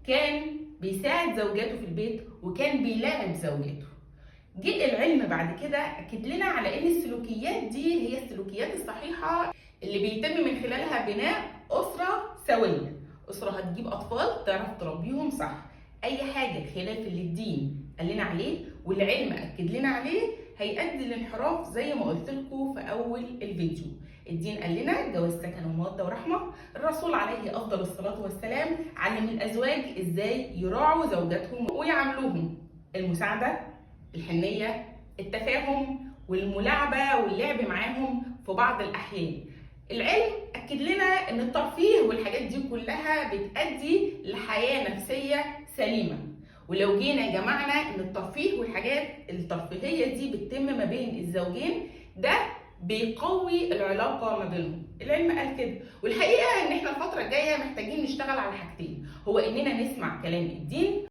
كان بيساعد زوجاته في البيت وكان بيلاعب زوجاته. جه العلم بعد كده أكد لنا على إن السلوكيات دي هي السلوكيات الصحيحة اللي بيتم من خلالها بناء أسرة سوية. أسرة هتجيب أطفال تعرف تربيهم صح. أي حاجة خلاف اللي الدين قال لنا عليه والعلم أكد لنا عليه هيؤدي للانحراف زي ما قلت لكم في أول الفيديو. الدين قال لنا جواز سكن ومودة ورحمة. الرسول عليه أفضل الصلاة والسلام علم الأزواج إزاي يراعوا زوجاتهم ويعاملوهم. المساعدة، الحنية، التفاهم والملاعبة واللعب معاهم في بعض الأحيان. العلم أكد لنا إن الترفيه والحاجات دي كلها بتؤدي لحياة نفسية سليمة. ولو جينا جمعنا إن الترفيه والحاجات الترفيهية دي بتتم ما بين الزوجين، ده بيقوي العلاقة ما بينهم. العلم قال كده، والحقيقة إن إحنا الفترة الجاية محتاجين نشتغل على حاجتين، هو إننا نسمع كلام الدين